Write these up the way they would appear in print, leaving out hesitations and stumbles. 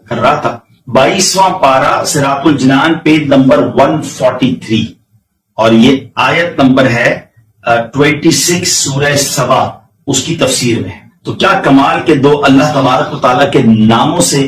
کر رہا تھا 22واں پارہ صراط الجنان پیج نمبر 143 اور یہ آیت نمبر ہے 26 سورہ سبا اس کی تفسیر میں. تو کیا کمال کے دو اللہ تبارک و تعالیٰ کے ناموں سے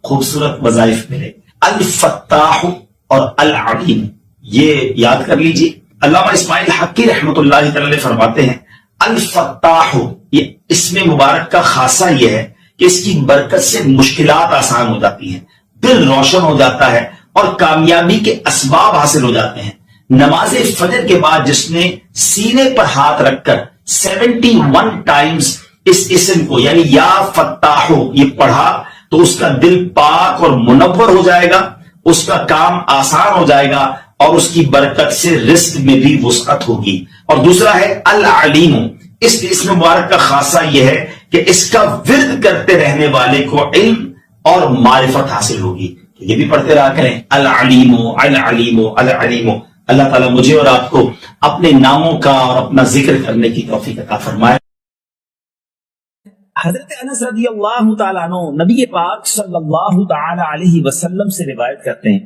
خوبصورت وظائف ملے، الفتاح اور العلیم. یہ یاد کر لیجیے. علامہ اسماعیل حقی رحمۃ اللہ تعالی فرماتے ہیں الفتاح، یہ اسم مبارک کا خاصہ یہ ہے کہ اس کی برکت سے مشکلات آسان ہو جاتی ہیں، دل روشن ہو جاتا ہے اور کامیابی کے اسباب حاصل ہو جاتے ہیں. نماز فجر کے بعد جس نے سینے پر ہاتھ رکھ کر 71 ٹائمز اس اسم کو یعنی یا فتاح یہ پڑھا تو اس کا دل پاک اور منور ہو جائے گا، اس کا کام آسان ہو جائے گا اور اس کی برکت سے رزق میں بھی وسعت ہوگی. اور دوسرا ہے العلیم، اس اسم مبارک کا خاصہ یہ ہے کہ اس کا ورد کرتے رہنے والے کو علم اور معرفت حاصل ہوگی. یہ بھی پڑھتے رہا کریں العلیم العلیم العلیم. اللہ تعالیٰ مجھے اور آپ کو اپنے ناموں کا اور اپنا ذکر کرنے کی توفیق عطا فرمائے. حضرت انس رضی اللہ تعالیٰ عنہ نبی پاک صلی اللہ تعالی علیہ وسلم سے روایت کرتے ہیں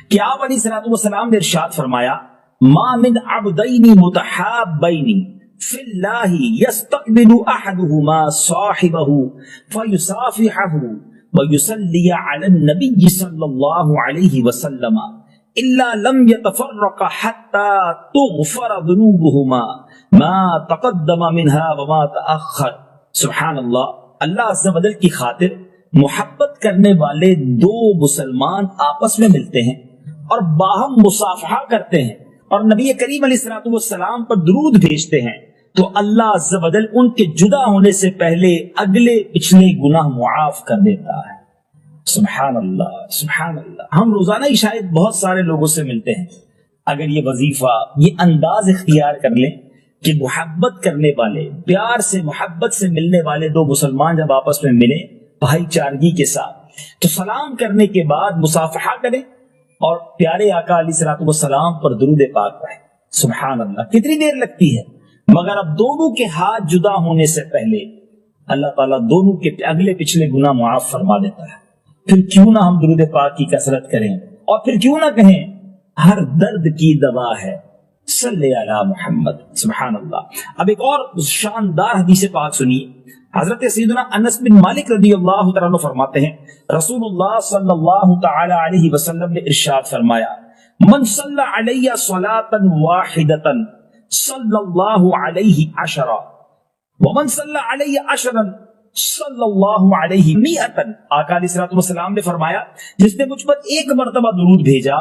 کہ آپ علیہ الصلوۃ والسلام نے ارشاد فرمایا ما من عبدین متحابین فی اللہ یستقبل احدہما صاحبہ فیصافحہ ویصلی علی النبی صلی اللہ علیہ وسلم الا لم يتفرق حتى تغفر ذنوبهما ما تقدم منها وما تأخر. سبحان اللہ. اللہ عز و جل کی خاطر محبت کرنے والے دو مسلمان آپس میں ملتے ہیں اور باہم مصافحہ کرتے ہیں اور نبی کریم علیہ الصلوۃ والسلام پر درود بھیجتے ہیں تو اللہ عز و جل ان کے جدا ہونے سے پہلے اگلے پچھلے گناہ معاف کر دیتا ہے. سبحان اللہ سبحان اللہ. ہم روزانہ ہی شاید بہت سارے لوگوں سے ملتے ہیں. اگر یہ وظیفہ یہ انداز اختیار کر لیں کہ محبت کرنے والے پیار سے محبت سے ملنے والے دو مسلمان جب آپس میں ملیں بھائی چارگی کے ساتھ تو سلام کرنے کے بعد مصافحہ کریں اور پیارے آقا علیہ الصلوۃ والسلام پر درود پاک پڑھیں. سبحان اللہ. کتنی دیر لگتی ہے مگر اب دونوں کے ہاتھ جدا ہونے سے پہلے اللہ تعالیٰ دونوں کے اگلے پچھلے گناہ معاف فرما دیتا ہے. پھر کیوں نہ ہم درود پاک کی کثرت کریں اور پھر کیوں نہ کہیں ہر درد کی دوا ہے صلی علی محمد. سبحان اللہ. اب ایک اور شاندار حدیث پاک سنیے. حضرت سیدنا انس بن مالک رضی اللہ تعالیٰ عنہ فرماتے ہیں رسول اللہ صلی اللہ تعالی علیہ وسلم نے ارشاد فرمایا من صلی علی صلاۃ واحدۃ صلی اللہ علیہ عشرا ومن صلی علی عشرا صلی اللہ علیہ مئۃ. آقا علیہ الصلوۃ والسلام نے فرمایا جس نے مجھ پر ایک مرتبہ درود بھیجا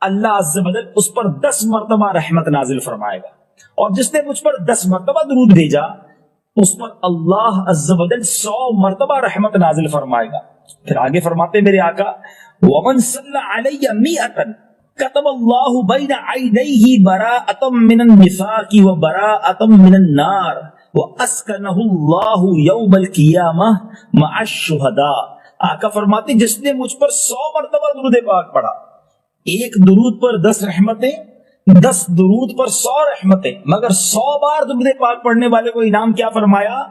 اللہ عز و جل اس پر 10 مرتبہ رحمت نازل فرمائے گا اور جس نے مجھ پر 10 مرتبہ درود بھیجا اس پر اللہ عز و جل 100 مرتبہ رحمت نازل فرمائے گا. پھر آگے فرماتے میرے آقا ومن صلی علی مئۃ کتب اللہ بین عینیہ براءۃ من النفاق وبراءۃ من النار واسکنہ اللہ یوم القیامہ مع الشہداء. آقا فرماتے جس نے مجھ پر 100 مرتبہ درود پاک پڑھا، ایک درود پر 10 رحمتیں، 10 درود پر 100 رحمتیں، مگر 100 بار درود پاک پڑھنے والے کو انعام کیا فرمایا؟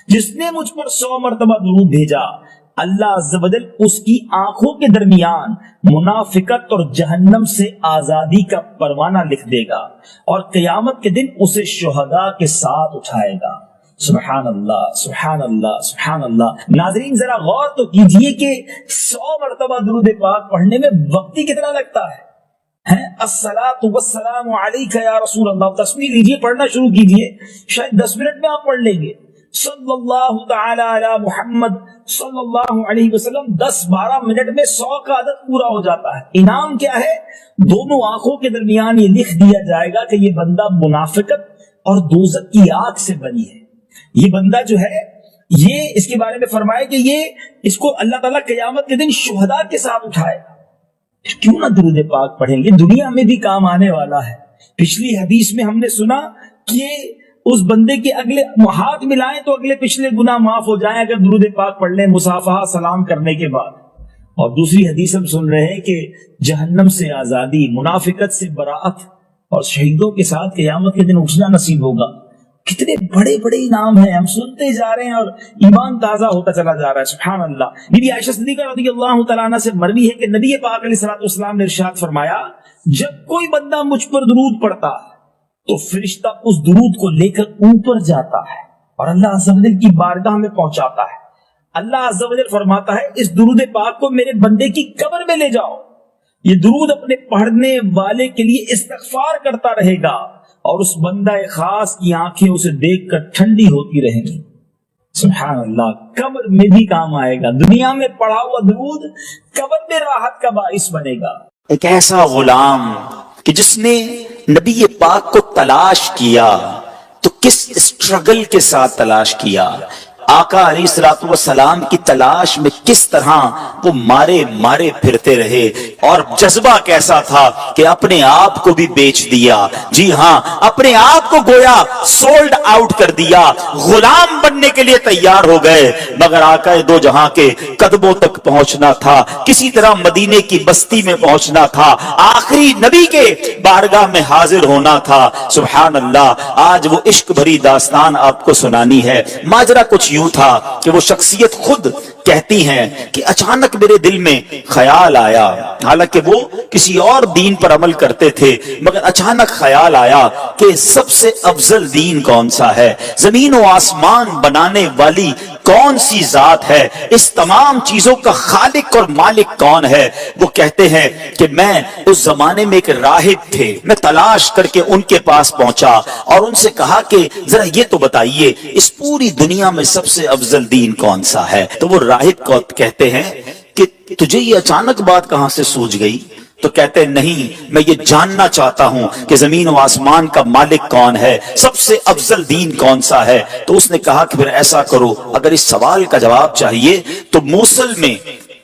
جس نے مجھ پر 100 مرتبہ درود بھیجا اللہ عز و جل اس کی آنکھوں کے درمیان منافقت اور جہنم سے آزادی کا پروانہ لکھ دے گا اور قیامت کے دن اسے شہداء کے ساتھ اٹھائے گا. سبحان اللہ سبحان اللہ سبحان اللہ. ناظرین ذرا غور تو کیجئے کہ 100 مرتبہ درود پاک پڑھنے میں وقت ہی کتنا لگتا ہے. الصلاۃ والسلام علیک یا رسول اللہ. تصویر لیجئے، پڑھنا شروع کیجئے، شاید 10 منٹ میں آپ پڑھ لیں گے. صلی اللہ تعالی علی محمد صلی اللہ علیہ وسلم 10-12 منٹ میں 100 کا عدد پورا ہو جاتا ہے. انعام کیا ہے؟ دونوں آنکھوں کے درمیان یہ لکھ دیا جائے گا کہ یہ بندہ منافقت اور دوزخ کی آگ سے بنی ہے. یہ بندہ جو ہے یہ اس کے بارے میں فرمایا کہ یہ اس کو اللہ تعالیٰ قیامت کے دن شہداء کے ساتھ اٹھائے گا. کیوں نہ درود پاک پڑھیں گے، دنیا میں بھی کام آنے والا ہے. پچھلی حدیث میں ہم نے سنا کہ اس بندے کے اگلے ہاتھ ملائیں تو اگلے پچھلے گناہ معاف ہو جائیں اگر درود پاک پڑھ لیں مصافحہ سلام کرنے کے بعد. اور دوسری حدیث ہم سن رہے ہیں کہ جہنم سے آزادی، منافقت سے براءت اور شہیدوں کے ساتھ قیامت کے دن اٹھنا نصیب ہوگا. کتنے بڑے بڑے انعام ہیں، ہم سنتے جا رہے ہیں اور ایمان تازہ ہوتا چلا جا رہا ہے. سبحان اللہ. بی بی عائشہ صدیقہ رضی اللہ تعالیٰ عنہ سے مروی ہے کہ نبی پاک علیہ الصلوۃ والسلام نے ارشاد فرمایا جب کوئی بندہ مجھ پر درود پڑھتا تو فرشتہ اس درود کو لے کر اوپر جاتا ہے اور اللہ عز و جل کی بارگاہ میں پہنچاتا ہے. اللہ عز و جل فرماتا ہے اس درود پاک کو میرے بندے کی قبر میں لے جاؤ. یہ درود اپنے پڑھنے والے کے لیے استغفار کرتا رہے گا اور اس بندہ خاص کی آنکھیں اسے دیکھ کر ٹھنڈی ہوتی رہیں گی. سبحان اللہ. قبر میں بھی کام آئے گا. دنیا میں پڑھا ہوا درود قبر میں راحت کا باعث بنے گا. ایک ایسا غلام کہ جس نے نبی پاک کو تلاش کیا تو کس اسٹرگل کے ساتھ تلاش کیا. آقا علیہ الصلوۃ والسلام کی تلاش میں کس طرح وہ مارے پھرتے رہے اور جذبہ کیسا تھا کہ اپنے آپ کو بھی بیچ دیا. جی ہاں، اپنے آپ کو گویا سولڈ آؤٹ کر دیا، غلام بننے کے لیے تیار ہو گئے. مگر آقا دو جہاں کے قدموں تک پہنچنا تھا، کسی طرح مدینے کی بستی میں پہنچنا تھا، آخری نبی کے بارگاہ میں حاضر ہونا تھا. سبحان اللہ. آج وہ عشق بھری داستان آپ کو سنانی ہے. ماجرا کچھ یوں تھا کہ وہ شخصیت خود کہتی ہیں کہ اچانک میرے دل میں خیال آیا، حالانکہ وہ کسی اور دین پر عمل کرتے تھے، مگر اچانک خیال آیا کہ سب سے افضل دین کون سا ہے، زمین و آسمان بنانے والی کون سی ذات ہے، اس تمام چیزوں کا خالق اور مالک کون ہے. وہ کہتے ہیں کہ میں اس زمانے میں ایک راہب تھے، میں تلاش کر کے ان کے پاس پہنچا اور ان سے کہا کہ ذرا یہ تو بتائیے اس پوری دنیا میں سب سے افضل دین کون سا ہے. تو وہ راہب کو کہتے ہیں کہ تجھے یہ اچانک بات کہاں سے سوچ گئی؟ تو کہتے نہیں، میں یہ جاننا چاہتا ہوں کہ زمین و آسمان کا مالک کون ہے، سب سے افضل دین کون سا ہے. تو اس نے کہا کہ پھر ایسا کرو، اگر اس سوال کا جواب چاہیے تو موصل میں،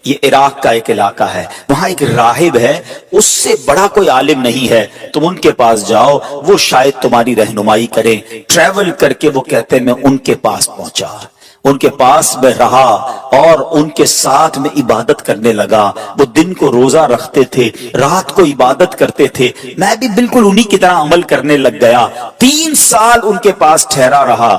یہ عراق کا ایک علاقہ ہے، وہاں ایک راہب ہے، اس سے بڑا کوئی عالم نہیں ہے، تم ان کے پاس جاؤ، وہ شاید تمہاری رہنمائی کریں. ٹریول کر کے وہ کہتے میں ان کے پاس پہنچا، ان کے پاس میں رہا اور ان کے ساتھ میں عبادت کرنے لگا. وہ دن کو روزہ رکھتے تھے، رات کو عبادت کرتے تھے، میں بھی بالکل انہی کی طرح عمل کرنے لگ گیا. 3 سال ان کے پاس ٹھہرا رہا.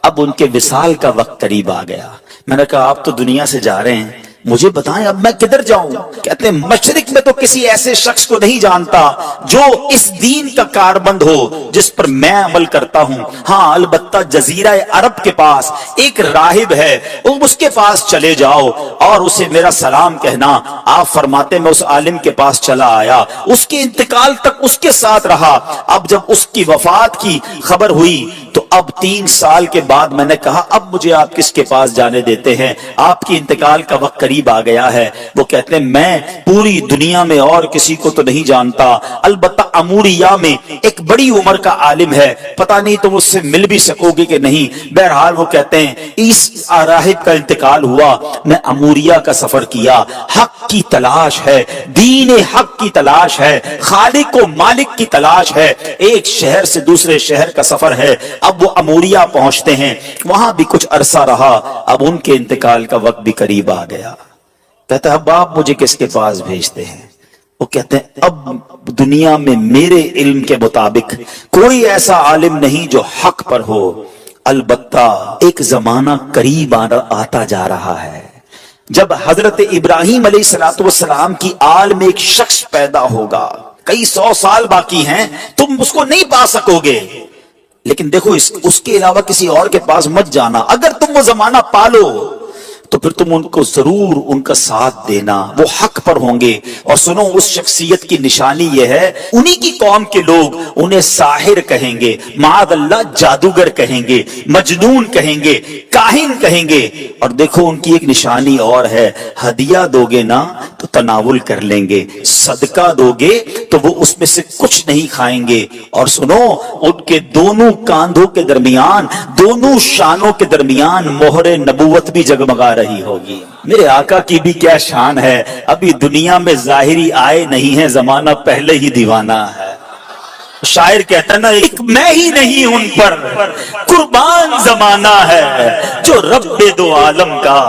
اب ان کے وصال کا وقت قریب آ گیا. میں نے کہا آپ تو دنیا سے جا رہے ہیں، مجھے بتائیں اب میں کدھر جاؤں؟ کہتے ہیں مشرق میں تو کسی ایسے شخص کو نہیں جانتا جو اس دین کا کاربند ہو جس پر میں عمل کرتا ہوں. ہاں البتہ جزیرہ عرب کے پاس ایک راہب ہے، اس کے پاس چلے جاؤ اور اسے میرا سلام کہنا. آپ فرماتے میں اس عالم کے پاس چلا آیا، اس کے انتقال تک اس کے ساتھ رہا. اب جب اس کی وفات کی خبر ہوئی تو اب 3 سال کے بعد میں نے کہا اب مجھے آپ کس کے پاس جانے دیتے ہیں، آپ کی انتقال کا وقت قریب آ گیا ہے. وہ کہتے ہیں میں پوری دنیا میں اور کسی کو تو نہیں جانتا، البتہ اموریا میں ایک بڑی عمر کا عالم ہے، پتہ نہیں تم اس سے مل بھی سکو گے کہ نہیں. بہرحال وہ کہتے ہیں اس راہب کا انتقال ہوا، میں اموریا کا سفر کیا. حق کی تلاش ہے، دین حق کی تلاش ہے، خالق و مالک کی تلاش ہے. ایک شہر سے دوسرے شہر کا سفر ہے. اب وہ اموریا پہنچتے ہیں، وہاں بھی کچھ عرصہ رہا. اب ان کے انتقال کا وقت بھی قریب آ گیا. کہتا ہے اب آپ مجھے کس کے پاس بھیجتے ہیں؟ وہ کہتے ہیں اب دنیا میں میرے علم کے مطابق کوئی ایسا عالم نہیں جو حق پر ہو، البتہ ایک زمانہ قریب آتا جا رہا ہے جب حضرت ابراہیم علیہ السلام کی آل میں ایک شخص پیدا ہوگا. کئی 100 سال باقی ہیں، تم اس کو نہیں پا سکو گے، لیکن دیکھو اس کے علاوہ کسی اور کے پاس مت جانا. اگر تم وہ زمانہ پالو تو پھر تم ان کو ضرور ان کا ساتھ دینا، وہ حق پر ہوں گے. اور سنو اس شخصیت کی نشانی یہ ہے، انہی کی قوم کے لوگ انہیں ساحر کہیں گے، معاذ اللہ جادوگر کہیں گے، مجنون کہیں گے، کاہن کہیں گے. اور دیکھو ان کی ایک نشانی اور ہے، ہدیہ دو گے نا تو تناول کر لیں گے، صدقہ دو گے تو وہ اس میں سے کچھ نہیں کھائیں گے. اور سنو ان کے دونوں کاندھوں کے درمیان، دونوں شانوں کے درمیان مہر نبوت بھی جگمگا رہی ہوگی. میرے آقا کی بھی کیا شان ہے، ابھی دنیا میں ظاہری آئے نہیں ہے، زمانہ پہلے ہی دیوانہ ہے. شاعر کہتا نا ایک میں ہی نہیں ان پر قربان زمانہ ہے جو رب دو عالم کا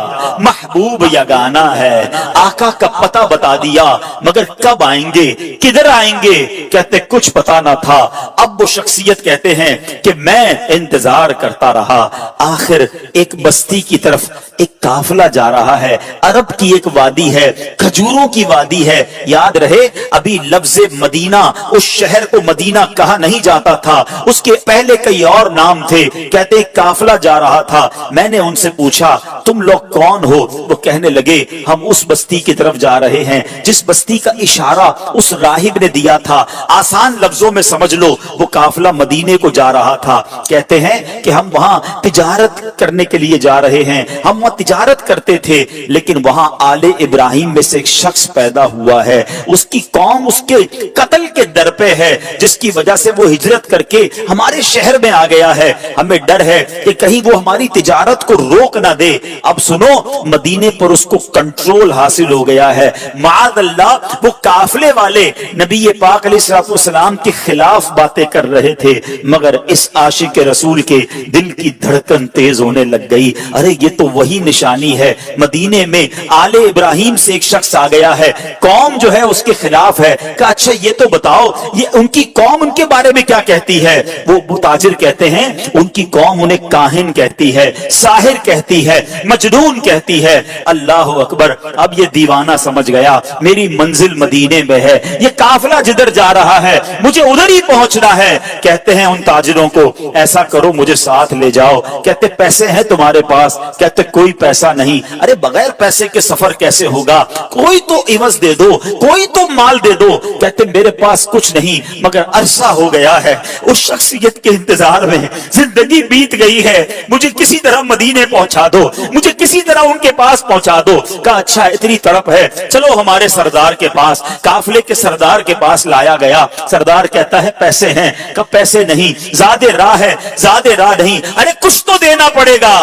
محبوب یگانہ ہے. آقا کا پتہ بتا دیا مگر کب آئیں گے کدھر آئیں گے کہتے کچھ پتا نہ تھا. اب وہ شخصیت کہتے ہیں کہ میں انتظار کرتا رہا. آخر ایک بستی کی طرف ایک قافلہ جا رہا ہے. عرب کی ایک وادی ہے, کھجوروں کی وادی ہے. یاد رہے ابھی لفظ مدینہ اس شہر کو مدینہ کہا نہیں جاتا تھا, اس کے پہلے کئی اور نام تھے. کہتے ایک قافلہ جا رہا تھا. میں نے ان سے پوچھا تم لوگ کون ہو؟ وہ کہنے لگے ہم اس بستی کی طرف جا رہے ہیں جس بستی کا اشارہ اس راہب نے دیا تھا. آسان لفظوں میں سمجھ لو وہ قافلہ مدینے کو جا رہا تھا. کہتے ہیں کہ ہم وہاں تجارت کرنے کے لیے جا رہے ہیں. ہم وہاں تجارت کرتے تھے لیکن وہاں آل ابراہیم میں سے ایک شخص پیدا ہوا ہے. اس کی قوم اس کے قتل کے در پہ ہے جس کی وجہ سے وہ ہجرت کر کے ہمارے شہر میں آ گیا ہے. ہمیں ڈر ہے کہ کہیں وہ ہماری تجارت کو روک نہ دے. اب سنو مدینے پر اس کو کنٹرول حاصل ہو گیا ہے. معاذ اللہ وہ قافلے والے نبی پاک علیہ السلام کے خلاف باتیں کر رہے تھے مگر اس عاشق رسول کے دل کی دھڑکن تیز ہونے لگ گئی. ارے یہ تو وہی نشانی ہے. مدینے میں آل ابراہیم سے ایک شخص آ گیا ہے, قوم جو ہے اس کے خلاف ہے. کہ اچھا یہ تو بتاؤ یہ ان کی قوم ان کے بارے میں کیا کہتی ہے؟ وہ تاجر کہتے ہیں ان کی قوم انہیں کاہن کہتی ہے, ساحر کہتی ہے, مجنون کہتی ہے. اللہ اکبر. اب یہ دیوانہ سمجھ گیا میری منزل مدینے میں ہے, یہ قافلہ جدھر جا رہا ہے مجھے ادھر ہی پہنچنا ہے. کہتے ہیں ان تاجروں کو ایسا کرو مجھے ساتھ لے جاؤ. کہتے پیسے ہیں تمہارے پاس؟ کہتے کوئی پیسہ نہیں. ارے بغیر پیسے کے سفر کیسے ہوگا؟ کوئی تو عوض دے دو, کوئی تو مال دے دو. کہتے میرے پاس کچھ نہیں مگر عرصہ ہو گیا ہے اس شخصیت کے انتظار میں, زندگی بیت گئی ہے, مجھے کسی طرح مدینے پہنچا دو, مجھے کسی طرح ان کے پاس پہنچا دو. کہا اچھا اتنی طرف ہے چلو ہمارے سردار کے پاس. قافلے کے سردار کے پاس لایا گیا. سردار کہتا ہے پیسے ہیں؟ کہ پیسے نہیں, زیادہ راہ ہے. زیادہ راہ نہیں. ارے کچھ تو دینا پڑے گا.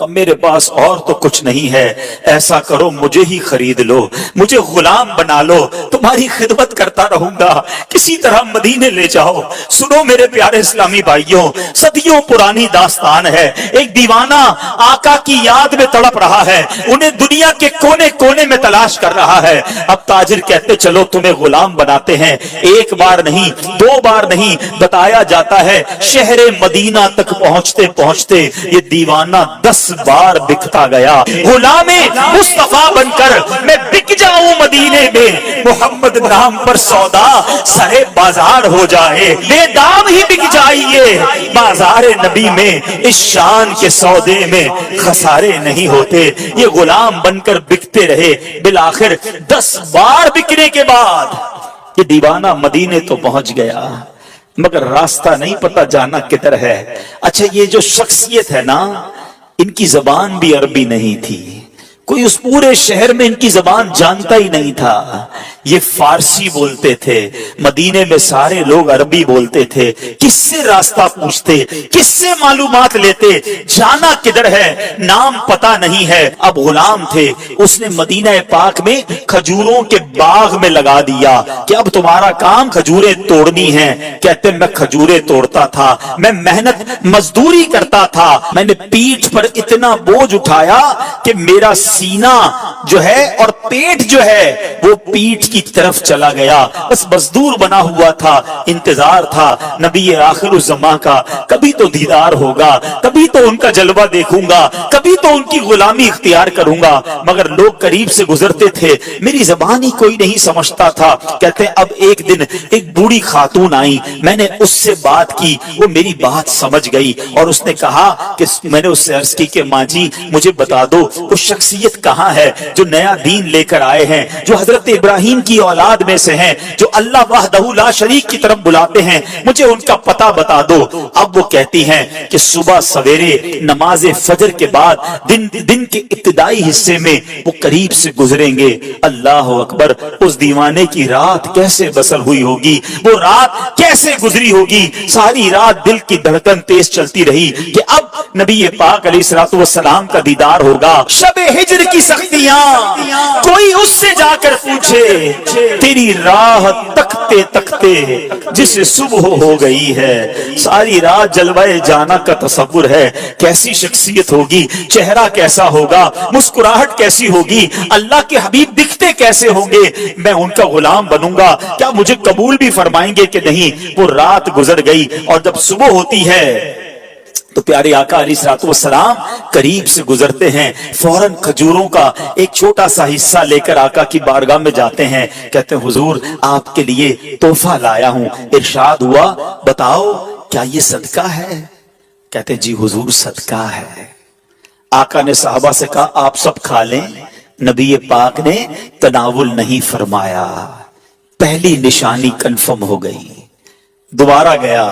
میرے پاس اور تو کچھ نہیں ہے, ایسا کرو مجھے ہی خرید لو, مجھے غلام بنا لو, تمہاری خدمت کرتا رہوں گا, کسی طرح مدینے لے جاؤ. سنو میرے پیارے اسلامی بھائیوں, صدیوں پرانی داستان ہے. ایک دیوانہ آقا کی یاد میں تڑپ رہا ہے, انہیں دنیا کے کونے کونے میں تلاش کر رہا ہے. اب تاجر کہتے چلو تمہیں غلام بناتے ہیں. ایک بار نہیں, دو بار نہیں, بتایا جاتا ہے شہر مدینہ تک پہنچتے پہنچتے یہ دیوانہ 10 بار بکتا گیا. غلام مصطفیٰ بن کر میں بک جاؤں مدینے میں, محمد نام پر سودا سرے بازار ہو جائے, بے دام ہی بک جائیے بازار نبی میں, اس شان کے سودے میں خسارے نہیں ہوتے. یہ غلام بن کر بکتے رہے. بالآخر 10 بار بکنے کے بعد یہ دیوانہ مدینے تو پہنچ گیا مگر راستہ نہیں پتا جانا کدھر ہے. اچھا یہ جو شخصیت ہے نا ان کی زبان بھی عربی نہیں تھی, کوئی اس پورے شہر میں ان کی زبان جانتا ہی نہیں تھا. یہ فارسی بولتے تھے, مدینے میں سارے لوگ عربی بولتے تھے. کس سے راستہ پوچھتے, کس سے معلومات لیتے, جانا کدھر ہے نام پتا نہیں ہے. اب غلام تھے, اس نے مدینہ پاک میں کھجوروں کے باغ میں لگا دیا کہ اب تمہارا کام کھجوریں توڑنی ہیں. کہتے میں کھجوریں توڑتا تھا, میں محنت مزدوری کرتا تھا, میں نے پیٹھ پر اتنا بوجھ اٹھایا کہ میرا سینہ جو ہے اور پیٹ جو ہے وہ پیٹ کی طرف چلا گیا. بس مزدور بنا ہوا تھا, انتظار تھا نبی آخر الزمان کا, کبھی تو دیدار ہوگا, کبھی تو ان کا جلوہ دیکھوں گا, کبھی تو ان کی غلامی اختیار کروں گا. مگر لوگ قریب سے گزرتے تھے, میری زبان ہی کوئی نہیں سمجھتا تھا. کہتے اب ایک دن ایک بوڑھی خاتون آئی, میں نے اس سے بات کی, وہ میری بات سمجھ گئی اور اس نے کہا کہ میں نے اس سے عرض کی کہ ماں جی مجھے بتا دو وہ شخصیت کہاں ہے جو نیا دین لے کر آئے ہیں, جو حضرت ابراہیم کی اولاد میں سے ہیں, جو اللہ وحدہ لا شریک کی طرف بلاتے ہیں, مجھے ان کا پتہ بتا دو. اب وہ کہتی ہیں کہ صبح سویرے نماز فجر کے بعد دن کے ابتدائی حصے میں وہ قریب سے گزریں گے. اللہ اکبر. اس دیوانے کی رات کیسے بسر ہوئی ہوگی, وہ رات کیسے گزری ہوگی. ساری رات دل کی دھڑکن تیز چلتی رہی کہ اب نبی پاک علیہ الصلوۃ والسلام کا دیدار ہوگا. شب ہجر کی سختیاں کوئی اس سے سے جا کر پوچھے تیری راہ تکتے تکتے جسے صبح ہو گئی ہے، ساری رات جلوے جانا کا تصور ہے، کیسی شخصیت ہوگی، چہرہ کیسا ہوگا، مسکراہٹ کیسی ہوگی، اللہ کے حبیب دکھتے کیسے ہوں گے، میں ان کا غلام بنوں گا، کیا مجھے قبول بھی فرمائیں گے کہ نہیں۔ وہ رات گزر گئی اور جب صبح ہوتی ہے تو پیارے آقا علیہ الصلوۃ والسلام قریب سے گزرتے ہیں، فوراً کھجوروں کا ایک چھوٹا سا حصہ لے کر آقا کی بارگاہ میں جاتے ہیں، کہتے ہیں حضور آپ کے لیے تحفہ لایا ہوں۔ ارشاد ہوا بتاؤ کیا یہ صدقہ ہے؟ کہتے ہیں جی حضور صدقہ ہے۔ آقا نے صحابہ سے کہا آپ سب کھا لیں، نبی پاک نے تناول نہیں فرمایا۔ پہلی نشانی کنفرم ہو گئی۔ دوبارہ گیا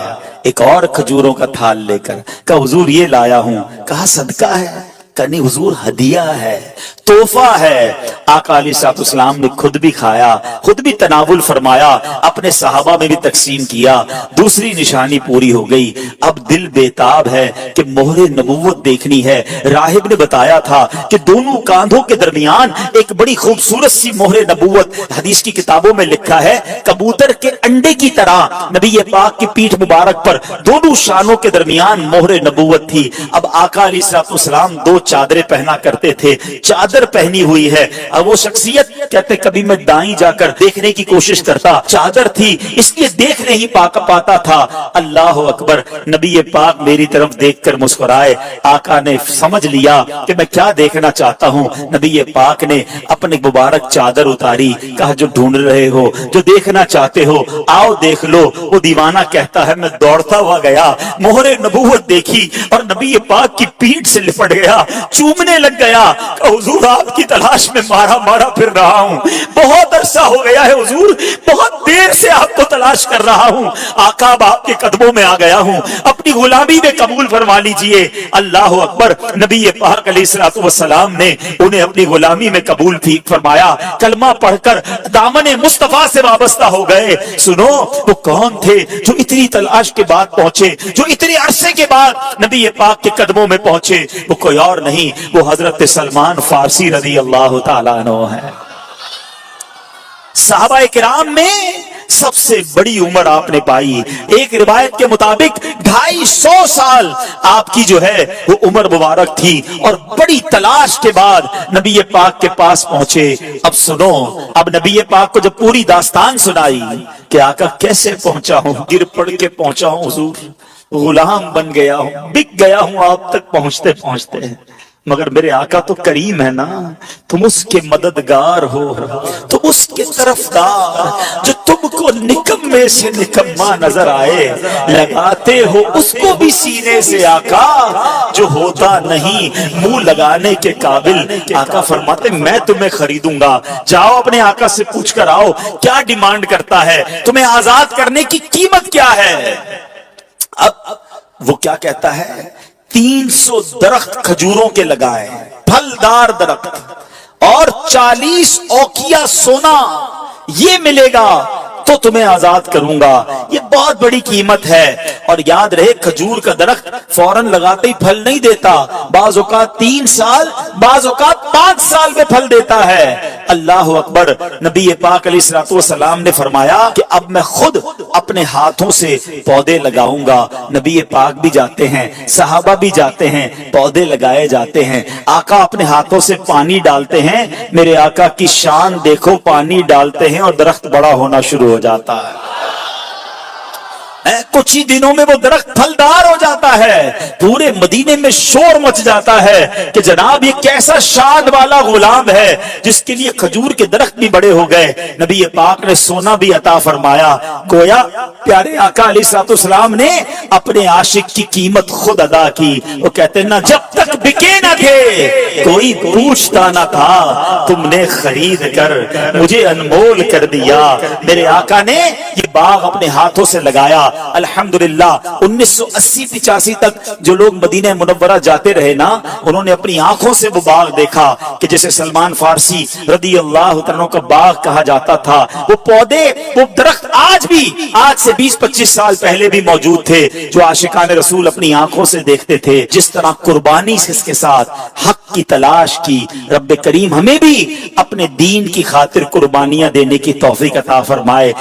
ایک اور کھجوروں کا تھال لے کر، کہا حضور یہ لایا ہوں، کہا صدقہ ہے، کہا نہیں حضور ہدیہ ہے، تحفہ ہے۔ آقا علیہ الصلوۃ والسلام نے خود بھی کھایا، خود بھی تناول فرمایا، اپنے صحابہ میں بھی تقسیم کیا۔ دوسری نشانی پوری ہو گئی۔ اب دل بیتاب ہے کہ مہر نبوت دیکھنی ہے۔ راہب نے بتایا تھا کہ دونوں کاندھوں کے درمیان ایک بڑی خوبصورت سی مہر نبوت، حدیث کی کتابوں میں لکھا ہے کبوتر کے انڈے کی طرح نبی پاک کی پیٹھ مبارک پر دونوں شانوں کے درمیان مہر نبوت تھی۔ اب آقا علیہ الصلوۃ والسلام دو چادریں پہنا کرتے تھے، چادر پہنی ہوئی ہے، اور وہ شخصیت کہتے کبھی میں دائیں جا کر دیکھنے کی کوشش کرتا، چادر تھی اس لیے دیکھ نہیں پاتا تھا۔ اللہ اکبر، نبی پاک میری طرف دیکھ کر مسکرائے۔ آقا نے سمجھ لیا کہ میں کیا دیکھنا چاہتا ہوں۔ نبی پاک نے اپنی مبارک چادر اتاری، کہا جو ڈھونڈ رہے ہو، جو دیکھنا چاہتے ہو آؤ دیکھ لو۔ وہ دیوانہ کہتا ہے میں دوڑتا ہوا گیا، مہر نبوت دیکھی اور نبی پاک کی پیٹھ سے لپٹ گیا، چومنے لگ گیا کہ حضور آپ کی تلاش میں مارا پھر رہا ہوں، بہت عرصہ ہو گیا ہے حضور، بہت دیر سے آپ کو تلاش کر رہا ہوں، آقا اب آپ کے قدموں میں آ گیا ہوں، اپنی غلامی میں قبول فرما لیجئے۔ اللہ اکبر، نبی پاک علیہ الصلوۃ والسلام نے انہیں اپنی غلامی میں قبول فرمایا، کلمہ پڑھ کر دامن مصطفیٰ سے وابستہ ہو گئے۔ سنو وہ کون تھے جو اتنی تلاش کے بعد پہنچے، جو اتنے عرصے کے بعد نبی پاک کے قدموں میں پہنچے؟ وہ کوئی اور نہیں، وہ حضرت سلمان فارسی رضی اللہ تعالیٰ عنہ ہے۔ صحابہ کرام میں سب سے بڑی عمر آپ نے پائی، ایک روایت کے مطابق 250 سال آپ کی جو ہے وہ عمر مبارک تھی، اور بڑی تلاش کے بعد نبی پاک کے پاس پہنچے۔ اب سنو، اب نبی پاک کو جب پوری داستان سنائی کہ آقا کیسے پہنچا ہوں، گر پڑ کے پہنچا ہوں حضور، غلام بن گیا ہوں، بک گیا ہوں آپ تک پہنچتے پہنچتے، مگر میرے آقا تو کریم ہے نا، تم اس کے مددگار ہو، تو اس کے طرفدار جو تم کو نکمے سے نکما نظر آئے، لگاتے ہو اس کو بھی سینے سے آقا جو ہوتا نہیں منہ لگانے کے قابل۔ آقا فرماتے میں تمہیں خریدوں گا، جاؤ اپنے آقا سے پوچھ کر آؤ کیا ڈیمانڈ کرتا ہے، تمہیں آزاد کرنے کی قیمت کیا ہے۔ اب وہ کیا کہتا ہے، 300 درخت کھجوروں کے لگائے، پھلدار درخت، اور 40 اوقیہ سونا، یہ ملے گا تو تمہیں آزاد کروں گا۔ یہ بہت بڑی قیمت ہے، اور یاد رہے کھجور کا درخت فوراً لگاتے ہی پھل نہیں دیتا، بعض اوقات 3 سال، بعض اوقات 5 سال میں پھل دیتا ہے۔ اللہ اکبر، نبی پاک علیہ الصلوۃ والسلام نے فرمایا کہ اب میں خود اپنے ہاتھوں سے پودے لگاؤں گا۔ نبی پاک بھی جاتے ہیں، صحابہ بھی جاتے ہیں، پودے لگائے جاتے ہیں، آقا اپنے ہاتھوں سے پانی ڈالتے ہیں۔ میرے آقا کی شان دیکھو، پانی ڈالتے ہیں اور درخت بڑا ہونا شروع ہو جاتا ہے، کچھ ہی دنوں میں وہ درخت پھلدار ہو جاتا ہے، پورے مدینے میں شور مچ جاتا ہے کہ جناب یہ کیسا شان والا غلام ہے جس کے لیے کھجور کے درخت بھی بڑے ہو گئے۔ نبی پاک نے سونا بھی عطا فرمایا، گویا پیارے آقا علیہ الصلوۃ والسلام نے اپنے عاشق کی قیمت خود ادا کی۔ وہ کہتے ہیں نا جب تک بکے نہ تھے کوئی پوچھتا نہ تھا، تم نے خرید کر مجھے انمول کر دیا۔ میرے آقا نے یہ باغ اپنے ہاتھوں سے لگایا، الحمدللہ 1980-85 تک جو لوگ مدینہ منورہ جاتے رہے نا، انہوں نے اپنی آنکھوں سے وہ باغ دیکھا کہ جسے سلمان فارسی رضی اللہ عنہ کا باغ کہا جاتا تھا. وہ پودے، وہ درخت آج سے 20-25 سال پہلے بھی موجود تھے جو عاشقان رسول اپنی آنکھوں سے دیکھتے تھے. جس طرح قربانی سے اس کے ساتھ حق کی تلاش کی، رب کریم ہمیں بھی اپنے دین کی خاطر قربانیاں دینے کی توفیق عطا فرمائے.